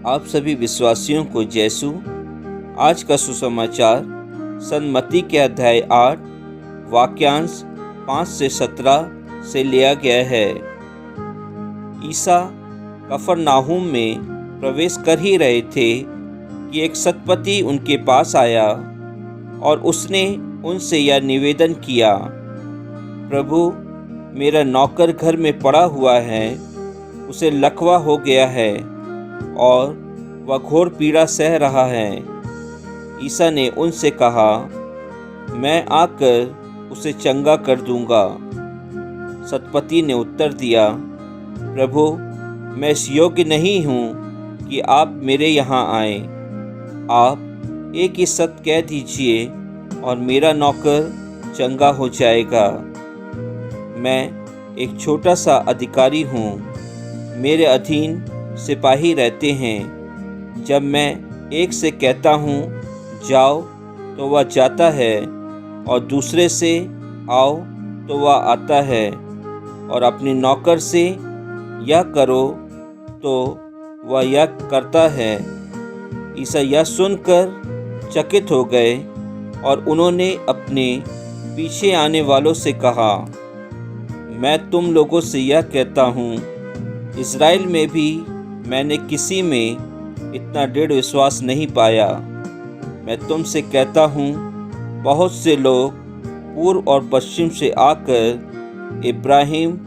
आप सभी विश्वासियों को जैसु। आज का सुसमाचार सन्मति के अध्याय 8 वाक्यांश 5 से 17 से लिया गया है। ईसा कफरनाहूम में प्रवेश कर ही रहे थे कि एक सतपति उनके पास आया और उसने उनसे यह निवेदन किया, प्रभु, मेरा नौकर घर में पड़ा हुआ है, उसे लकवा हो गया है और वह घोर पीड़ा सह रहा है। ईसा ने उनसे कहा, मैं आकर उसे चंगा कर दूंगा। सतपति ने उत्तर दिया, प्रभु, मैं इस योग्य नहीं हूँ कि आप मेरे यहाँ आएं। आप एक ही सत्य कह दीजिए और मेरा नौकर चंगा हो जाएगा। मैं एक छोटा सा अधिकारी हूँ, मेरे अधीन सिपाही रहते हैं। जब मैं एक से कहता हूँ जाओ तो वह जाता है और दूसरे से आओ तो वह आता है, और अपने नौकर से यह करो तो वह यह करता है। ईसा यह सुनकर चकित हो गए और उन्होंने अपने पीछे आने वालों से कहा, मैं तुम लोगों से यह कहता हूँ, इज़राइल में भी मैंने किसी में इतना दृढ़ विश्वास नहीं पाया। मैं तुमसे कहता हूँ, बहुत से लोग पूर्व और पश्चिम से आकर इब्राहिम,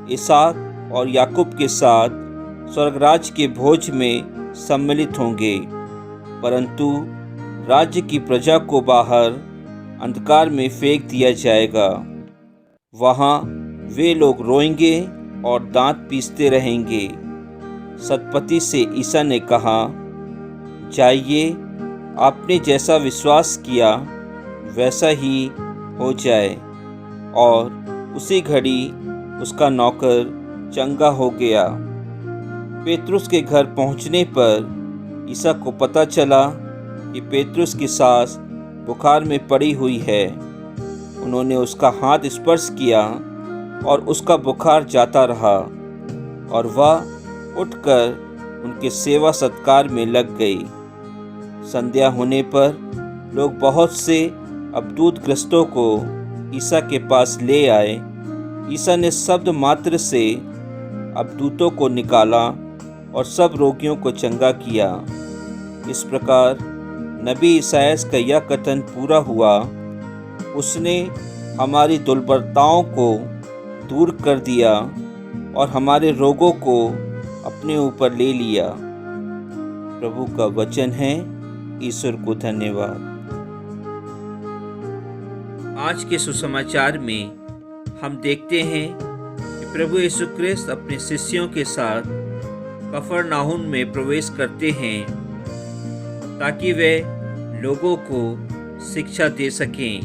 इसहाक और याकूब के साथ स्वर्गराज के भोज में सम्मिलित होंगे, परंतु राज्य की प्रजा को बाहर अंधकार में फेंक दिया जाएगा। वहाँ वे लोग रोएंगे और दांत पीसते रहेंगे। सतपति से ईसा ने कहा, जाइए, आपने जैसा विश्वास किया वैसा ही हो जाए। और उसी घड़ी उसका नौकर चंगा हो गया। पेतरुस के घर पहुंचने पर ईसा को पता चला कि पेतरुस की सास बुखार में पड़ी हुई है। उन्होंने उसका हाथ स्पर्श किया और उसका बुखार जाता रहा और वह उठकर उनके सेवा सत्कार में लग गई। संध्या होने पर लोग बहुत से अबदूत ग्रस्तों को ईसा के पास ले आए। ईसा ने शब्द मात्र से अबदूतों को निकाला और सब रोगियों को चंगा किया। इस प्रकार नबी ईसायास का यह कथन पूरा हुआ, उसने हमारी दुर्बलताओं को दूर कर दिया और हमारे रोगों को अपने ऊपर ले लिया। प्रभु का वचन है। ईश्वर को धन्यवाद। आज के सुसमाचार में हम देखते हैं कि प्रभु यीशु ख्रिस्त अपने शिष्यों के साथ कफरनाहूम में प्रवेश करते हैं ताकि वे लोगों को शिक्षा दे सकें।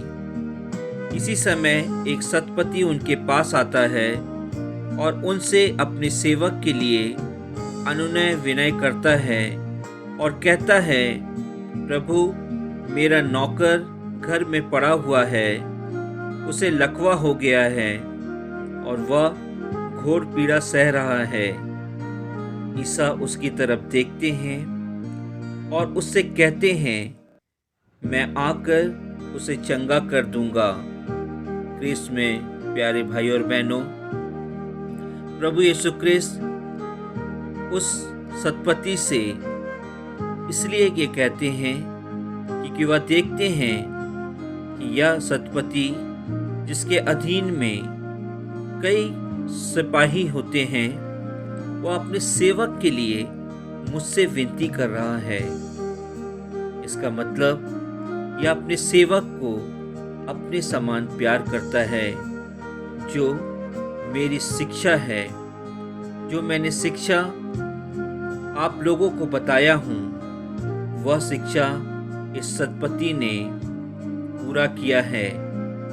इसी समय एक सतपति उनके पास आता है और उनसे अपने सेवक के लिए अनुनय विनय करता है और कहता है, प्रभु, मेरा नौकर घर में पड़ा हुआ है, उसे लकवा हो गया है और वह घोर पीड़ा सह रहा है। ईसा उसकी तरफ देखते हैं और उससे कहते हैं, मैं आकर उसे चंगा कर दूंगा। क्रिस्त में प्यारे भाई और बहनों, प्रभु यीशु ख्रिस्त उस सतपति से इसलिए ये कहते हैं क्योंकि वह देखते हैं कि यह सतपति, जिसके अधीन में कई सिपाही होते हैं, वह अपने सेवक के लिए मुझसे विनती कर रहा है। इसका मतलब यह अपने सेवक को अपने समान प्यार करता है। जो मेरी शिक्षा है, जो मैंने शिक्षा आप लोगों को बताया हूँ, वह शिक्षा इस सतपति ने पूरा किया है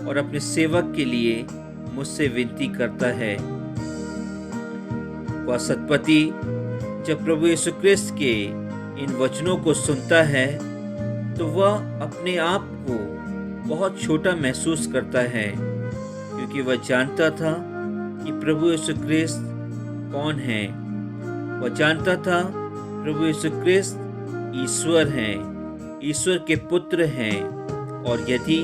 और अपने सेवक के लिए मुझसे विनती करता है। वह सतपति जब प्रभु यीशु ख्रिस्त के इन वचनों को सुनता है तो वह अपने आप को बहुत छोटा महसूस करता है, क्योंकि वह जानता था कि प्रभु यीशु ख्रिस्त कौन है। वह जानता था प्रभु यीशु क्रिस्त ईश्वर हैं, ईश्वर के पुत्र हैं, और यदि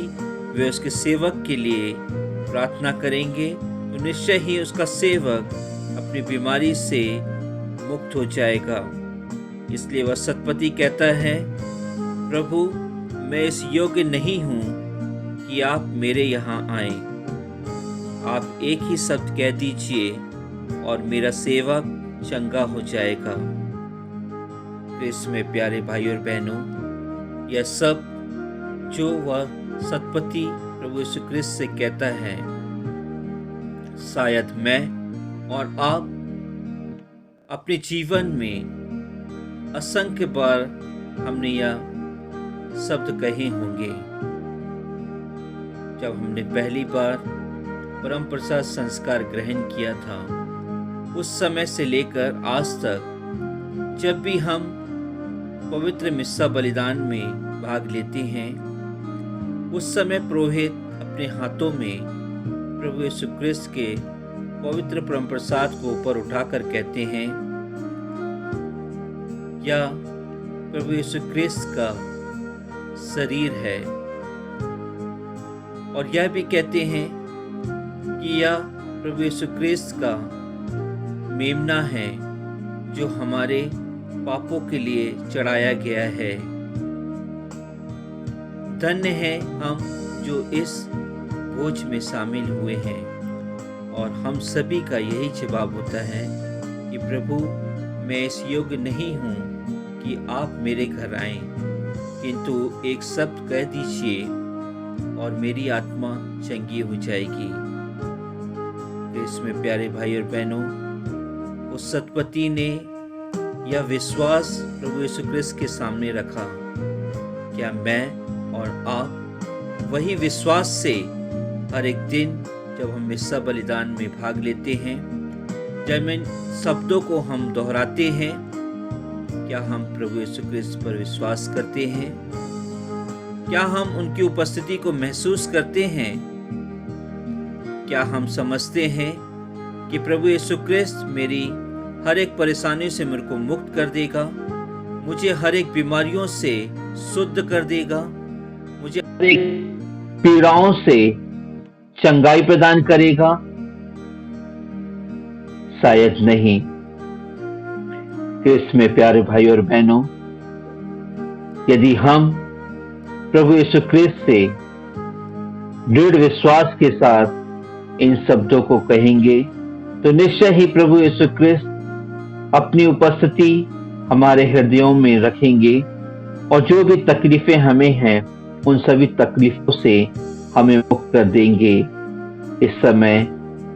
वे उसके सेवक के लिए प्रार्थना करेंगे तो निश्चय ही उसका सेवक अपनी बीमारी से मुक्त हो जाएगा। इसलिए वह सतपति कहता है, प्रभु मैं इस योग्य नहीं हूँ कि आप मेरे यहाँ आएं। आप एक ही शब्द कह दीजिए और मेरा सेवक चंगा हो जाएगा। क्रिस्त में प्यारे भाई और बहनों, यह सब जो वह सतपति प्रभु यीशु क्रिस्त से कहता है, शायद मैं और आप अपने जीवन में असंख्य बार हमने यह शब्द कहे होंगे। जब हमने पहली बार परम प्रसाद संस्कार ग्रहण किया था, उस समय से लेकर आज तक जब भी हम पवित्र मिस्सा बलिदान में भाग लेते हैं, उस समय पुरोहित अपने हाथों में प्रभु यीशु क्रिस्त के पवित्र परम प्रसाद को ऊपर उठाकर कहते हैं, यह प्रभु यीशु क्रिस्त का शरीर है, और यह भी कहते हैं कि यह प्रभु यीशु क्रिस्त का मेमना है जो हमारे पापों के लिए चढ़ाया गया है। धन्य है हम जो इस भोज में शामिल हुए हैं। और हम सभी का यही जवाब होता है कि प्रभु मैं इस योग्य नहीं हूँ कि आप मेरे घर आएं, किंतु एक शब्द कह दीजिए और मेरी आत्मा चंगी हो जाएगी। इसमें प्यारे भाई और बहनों, उस सतपति ने यह विश्वास प्रभु यीशु क्रिस्त के सामने रखा। क्या मैं और आप वही विश्वास से हर एक दिन जब हम मिस्सा बलिदान में भाग लेते हैं, जब इन शब्दों को हम दोहराते हैं, क्या हम प्रभु यीशु क्रिस्त पर विश्वास करते हैं? क्या हम उनकी उपस्थिति को महसूस करते हैं? क्या हम समझते हैं कि प्रभु यीशु क्रिस्त मेरी हर एक परेशानी से मेरे को मुक्त कर देगा, मुझे हर एक बीमारियों से शुद्ध कर देगा, मुझे हर एक पीड़ाओं से चंगाई प्रदान करेगा? शायद नहीं। क्रिस्त में प्यारे भाई और बहनों, यदि हम प्रभु यीशु क्रिस्त से दृढ़ विश्वास के साथ इन शब्दों को कहेंगे तो निश्चय ही प्रभु यीशु क्रिस्त अपनी उपस्थिति हमारे हृदयों में रखेंगे, और जो भी तकलीफें हमें हैं उन सभी तकलीफों से हमें मुक्त कर देंगे। इस समय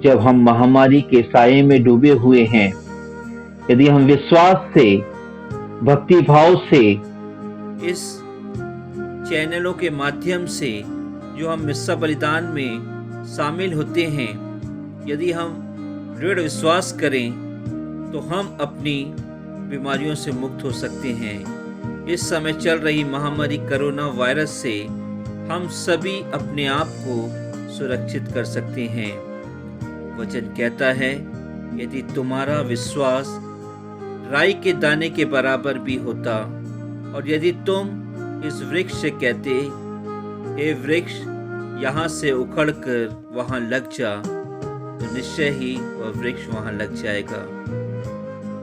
जब हम महामारी के साये में डूबे हुए हैं, यदि हम विश्वास से, भक्ति भाव से इस चैनलों के माध्यम से जो हम मिस्सा बलिदान में शामिल होते हैं, यदि हम दृढ़ विश्वास करें तो हम अपनी बीमारियों से मुक्त हो सकते हैं। इस समय चल रही महामारी कोरोना वायरस से हम सभी अपने आप को सुरक्षित कर सकते हैं। वचन कहता है, यदि तुम्हारा विश्वास राई के दाने के बराबर भी होता, और यदि तुम इस वृक्ष से कहते, हे वृक्ष यहाँ से उखड़कर वहाँ लग जा, तो निश्चय ही वह वृक्ष वहाँ लग जाएगा।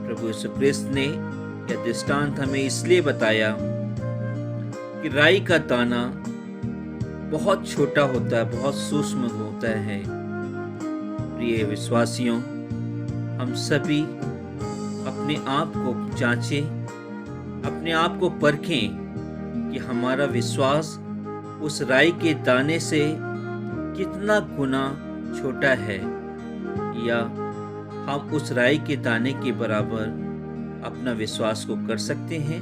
प्रभु यीशु क्रिस्त ने यह दृष्टांत हमें इसलिए बताया कि राई का दाना बहुत छोटा होता है, बहुत सूक्ष्म होता है। प्रिय विश्वासियों, हम सभी अपने आप को जांचें, अपने आप को परखें कि हमारा विश्वास उस राई के दाने से कितना गुना छोटा है, या हम उस राई के दाने के बराबर अपना विश्वास को कर सकते हैं।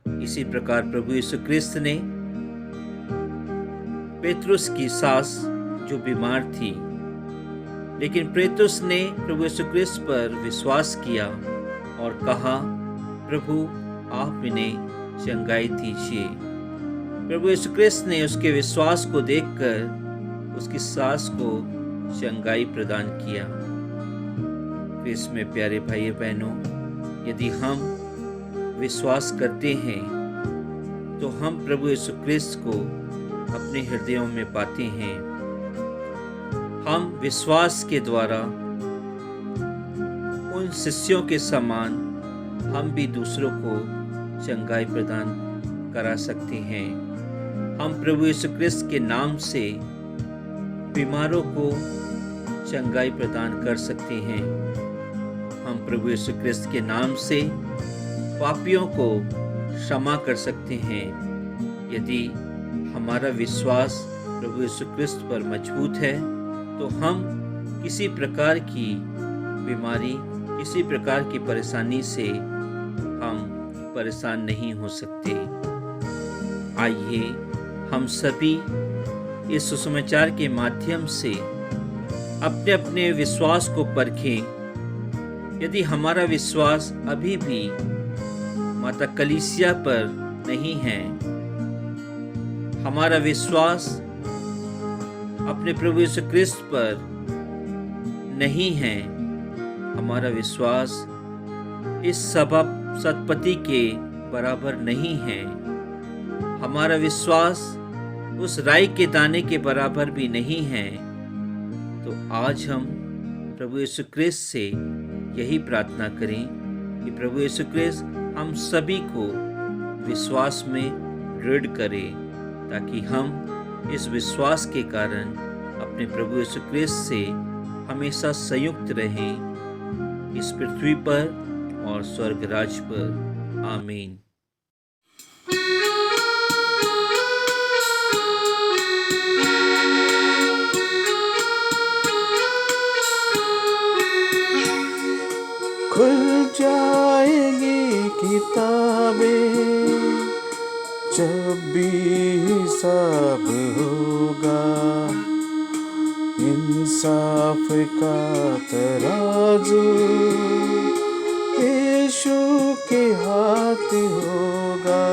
इसी प्रकार प्रभु यीशु क्रिस्त ने पेतरुस की सास जो बीमार थी, लेकिन पेतरुस ने प्रभु यीशु क्रिस्त पर विश्वास किया और कहा, प्रभु आप इन्हें चंगाई दीजिए। प्रभु यीशु क्रिस्त ने उसके विश्वास को देखकर उसकी सास को चंगाई प्रदान किया। क्रिस्त में प्यारे भाई बहनों, यदि हम विश्वास करते हैं तो हम प्रभु यीशु क्रिस्त को अपने हृदयों में पाते हैं। हम विश्वास के द्वारा उन शिष्यों के समान हम भी दूसरों को चंगाई प्रदान करा सकते हैं। हम प्रभु यीशु क्रिस्त के नाम से बीमारों को चंगाई प्रदान कर सकते हैं। हम प्रभु यीशु क्रिस्त के नाम से पापियों को क्षमा कर सकते हैं। यदि हमारा विश्वास प्रभु यीशु क्रिस्त पर मजबूत है तो हम किसी प्रकार की बीमारी, किसी प्रकार की परेशानी से हम परेशान नहीं हो सकते। आइए हम सभी इस सुसमाचार के माध्यम से अपने अपने विश्वास को परखें। यदि हमारा विश्वास अभी भी माता कलीसिया पर नहीं है, हमारा विश्वास अपने प्रभु यीशु क्रिस्त पर नहीं है, हमारा विश्वास इस सभा सतपति के बराबर नहीं है, हमारा विश्वास उस राई के दाने के बराबर भी नहीं है, तो आज हम प्रभु यीशु क्रिस्त से यही प्रार्थना करें कि प्रभु यीशु क्रिस्त हम सभी को विश्वास में दृढ़ करें, ताकि हम इस विश्वास के कारण अपने प्रभु यीशु क्रिस्त से हमेशा संयुक्त रहें, इस पृथ्वी पर और स्वर्ग राज पर। आमीन। खुल जाएगी किताबें जब भी हिसाब होगा, इंसाफ का तराजू यीशु के हाथ होगा।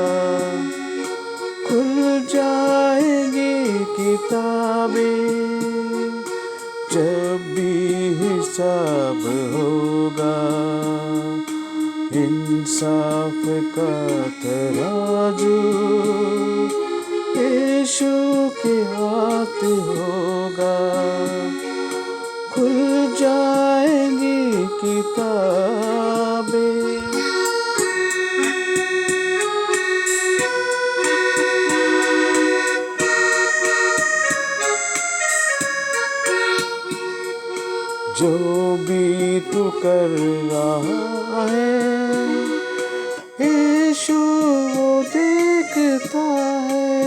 खुल जाएगी किताबें जब भी हिसाब होगा, इंसाफ का तराजू यीशु के हाथ होगा। खुल जाएंगी किताबें। जो भी तू कर रहा है, यीशु वो देखता है।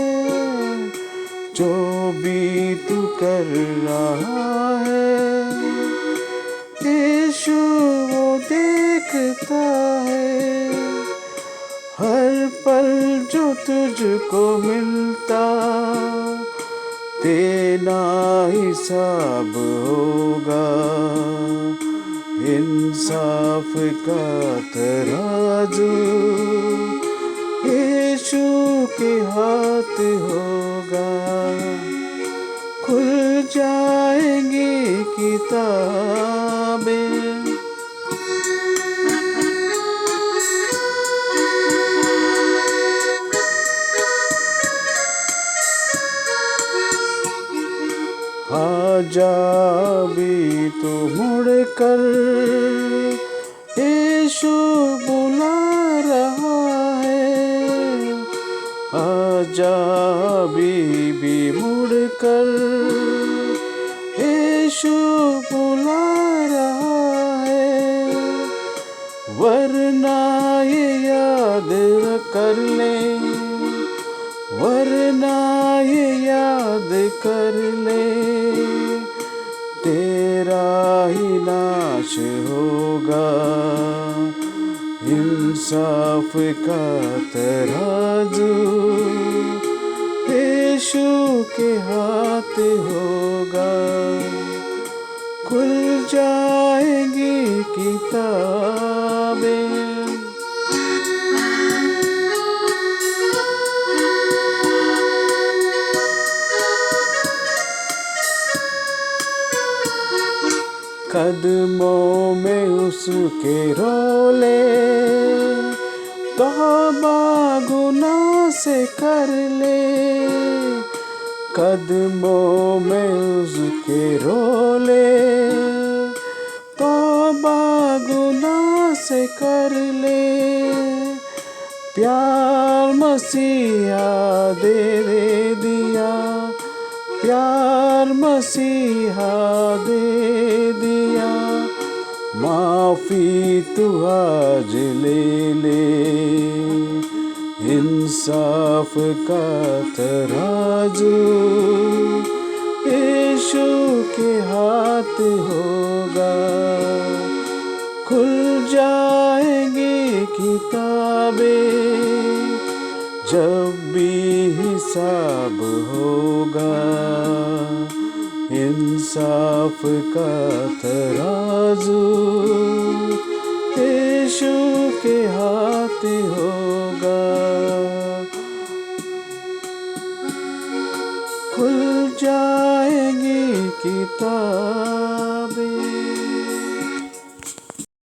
जो भी तू कर रहा है, यीशु वो देखता है। हर पल जो तुझको मिलता, देना हिसाब होगा। इंसाफ का तराजू यीशु के हाथ होगा। खुल जाएंगी किताबें। आजा भी तो मुड़ कर, यीशु बुला रहा है। आजा भी मुड़ कर, यीशु बुला रहा है। वरना ये याद कर ले, वरना ये याद कर ले, तेरा ही नाश होगा। इंसाफ का तराजू यीशु के हाथ होगा। खुल जाएंगी किताबें। कदमों में उसके रोले, तौबा गुनाह से कर ले। कदमों में उसके रोले, तौबा गुनाह से कर ले। प्यार मसीहा दे दिया, प्यार मसीहा दे दिया। माफ़ी तू आज ले ले, इंसाफ का तराजू यीशु के हाथ होगा। खुल जाएंगी किताबें जब भी हिसाब होगा। इंसाफ का तराजू यीशु के हाथ होगा। खुल जाएंगी किताब